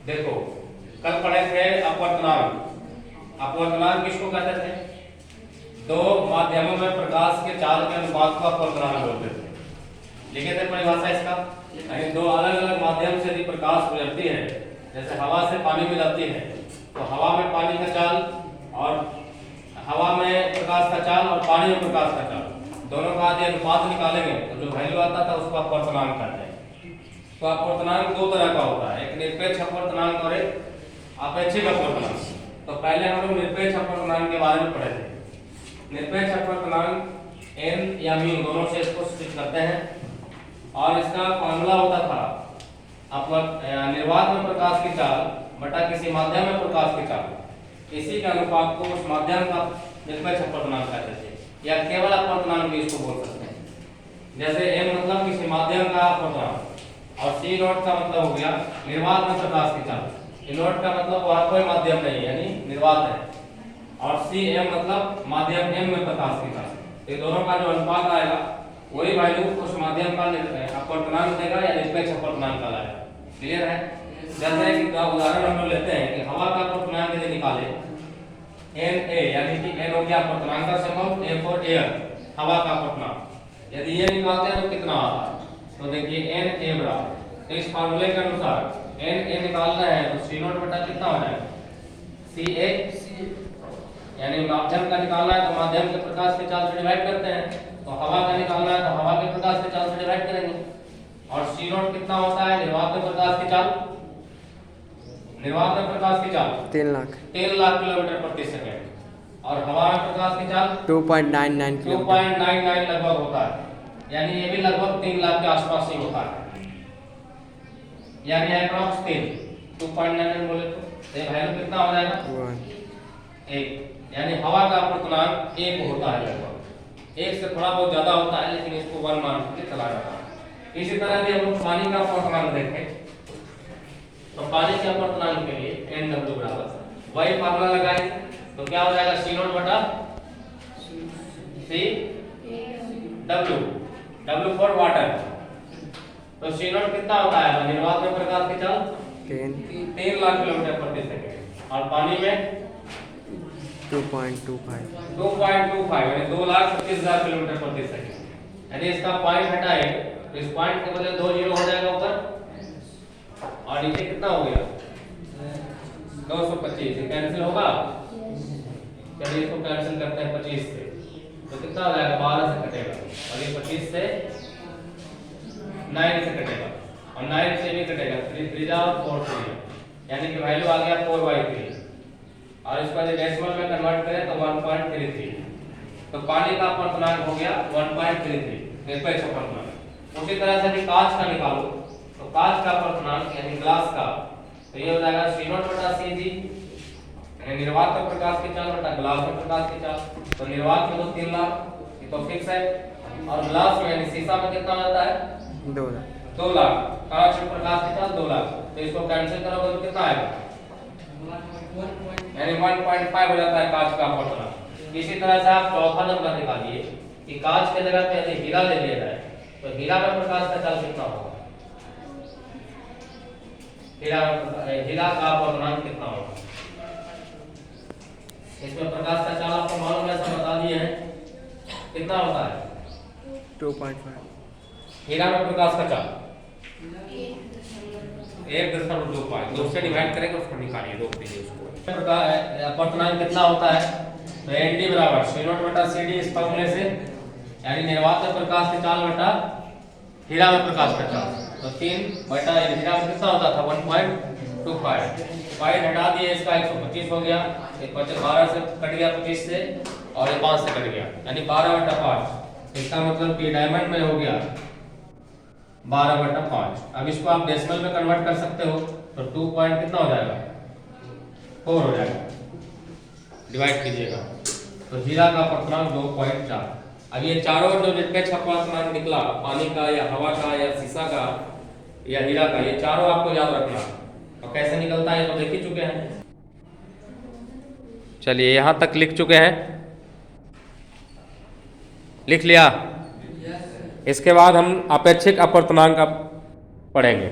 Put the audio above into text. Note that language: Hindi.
देखो कल पढ़े थे अपवर्तनांक। अपवर्तनांक किसको कहते थे? दो माध्यमों में प्रकाश के चाल के अनुपात को अपवर्तनांक बोलते थे। लिखे थे परिभाषा इसका। यानी दो अलग अलग माध्यम से यदि प्रकाश गुजरती है, जैसे हवा से पानी में जाती है, तो हवा में पानी का चाल और हवा में प्रकाश का चाल और पानी में प्रकाश का चाल दोनों का यदि अनुपात निकालेंगे तो जो वैल्यू आता था उसको अपवर्तनांक कहते हैं। तो अपवर्तनांक दो तरह का होता है, एक निरपेक्ष अपवर्तनांक और एक अपेक्षिक अपवर्तनांक। तो पहले हम लोग निरपेक्ष अपवर्तनांक के बारे में पढ़े थे। निरपेक्ष अपवर्तनांक n या मीन दोनों से इसको स्थित करते हैं और इसका फॉर्मूला होता था निर्वात में प्रकाश की चाल बटा किसी माध्यम में प्रकाश की चाल, इसी के अनुपात को उस माध्यम का निरपेक्ष अपवर्तनांक कहते थे, या केवल अपवर्तनांक भी इसको बोल सकते हैं। जैसे n मतलब किसी माध्यम का अपवर्तनांक और c नॉट का मतलब हो गया निर्वात में प्रकाश की चाल। नॉट का मतलब वहां कोई माध्यम नहीं यानी निर्वात है, और cm मतलब माध्यम m में प्रकाश की चाल। ये दोनों का जो अनुपात आएगा वही वैल्यू उस माध्यम का अपवर्तनांक देगा या निरपेक्ष अपवर्तनांक कहलाएगा। क्लियर है? जैसे कि उदाहरण हम लोग लेते हैं कि हवा का अपवर्तनांक यदि निकाले Na, यानी कि n हो गया अपवर्तनांक का सिंबल, A फॉर एयर, हवा का अपवर्तनांक। यदि ये निकालते हैं तो कितना आता है? तो देखिए Na बराबर, तो इस फार्मूले के अनुसार Na निकालना है तो C नॉट बटा कितना हो जाएगा? Ca, यानी माध्यम का निकालना है तो माध्यम के प्रकाश के चाल से डिवाइड करते हैं, तो हवा का निकालना है तो हवा के प्रकाश के चाल से डिवाइड करेंगे। और C नॉट कितना होता है निर्वात में प्रकाश की चाल? निर्वात में प्रकाश की चाल 3 लाख किलोमीटर प्रति सेकंड, और हवा में प्रकाश की चाल 2.99 किलोमीटर 2.99 लगभग होता है, यानी ये भी लगभग 3 लाख के आसपास ही होता है, यानी अप्रॉक्स 2.99 बोले तो ये वैल्यू कितना हो जाएगा? 1, यानी हवा का अपवर्तनांक 1 होता है, लगभग 1 से थोड़ा बहुत ज्यादा होता है, लेकिन इसको 1 मान के चला जाता है। इसी तरह से हम लोग पानी का अपवर्तनांक देखें तो पानी के अपवर्तनांक के लिए NW बराबर वही फार्मूला लगाएं तो क्या हो जाएगा? C नॉट बटा C W फॉर वाटर। तो C नॉट कितना होता है निर्वात में प्रकाश की चाल 3 लाख किलोमीटर प्रति सेकंड, और पानी में 2.25 यानी 2,25,000 किलोमीटर प्रति सेकंड। यदि इसका पॉइंट हटाए तो इस पॉइंट के बदले 2 जीरो हो जाएगा ऊपर, और नीचे कितना हो गया? 225। ये कैंसिल होगा, चलिए इसको कैंसिल करते हैं 25 से, तो कितना हो जाएगा? 12 से कटेगा, और ये 25 से 9 से कटेगा, और 9 से भी कटेगा, 3 3 जा 4 3, यानी कि वैल्यू आ गया 4/3, और इसको यदि डेसिमल में कन्वर्ट करें तो 1.33। तो पानी का अपवर्तनांक हो गया 1.33 निरपेक्ष अपवर्तनांक। उसी तरह से यदि कांच का निकालो तो कांच का अपवर्तनांक यानी ग्लास का, तो ये हो जाएगा C नॉट बटा Cg, यानी निर्वात में प्रकाश की चाल बटा ग्लास में प्रकाश की चाल। तो निर्वात में तो 3 लाख, ये तो फिक्स है, और ग्लास में यानी शीशा में कितना आता है? 2 लाख। कांच में प्रकाश की चाल 2 लाख, तो इसको कैंसिल करोगे तो कितना आएगा? यानी 1.5 हो जाता है कांच का अपवर्तनांक। इसी तरह से आप चौथा नंबर निकालिए कि कांच के जगह पे यदि हीरा ले लिया जाए तो हीरा में प्रकाश का चाल कितना होगा? हीरा का अपवर्तनांक कितना होगा? इसमें प्रकाश का चाल आपको मालूम है, ऐसा बता दिए हैं, कितना होता है? 2.5 हीरा में प्रकाश का चाल 1.25, 2 से डिवाइड करेंगे उसको निकालिए, रोक दीजिए उसको। अपवर्तनांक कितना होता है? तो ND बराबर C नॉट बटा CD इस फार्मूले से, यानी निर्वात में प्रकाश की चाल बटा हीरा में प्रकाश का चाल, तो 3 बटा हीरा में कितना होता था? 1.25। पॉइंट हटा दिए, इसका 125 हो गया, ये 12 से कट गया 25 से, और ये 5 से कट गया, यानी 12/5। इसका मतलब कि डायमंड में हो गया 12/5। अब इसको आप डेसिमल में कन्वर्ट कर सकते हो, तो 2 पॉइंट कितना हो जाएगा? 4 हो जाएगा, डिवाइड कीजिएगा, तो हीरा का अपवर्तनांक 2.4। अब ये चारों जो निरपेक्ष अपवर्तनांक निकला, पानी का या हवा का या शीशा का या हीरा का, ये चारों आपको याद रखना, और कैसे निकलता है तो देख ही चुके हैं। चलिए यहाँ तक लिख चुके हैं, लिख लिया। इसके बाद हम अपेक्षिक अपवर्तनांक का पढ़ेंगे।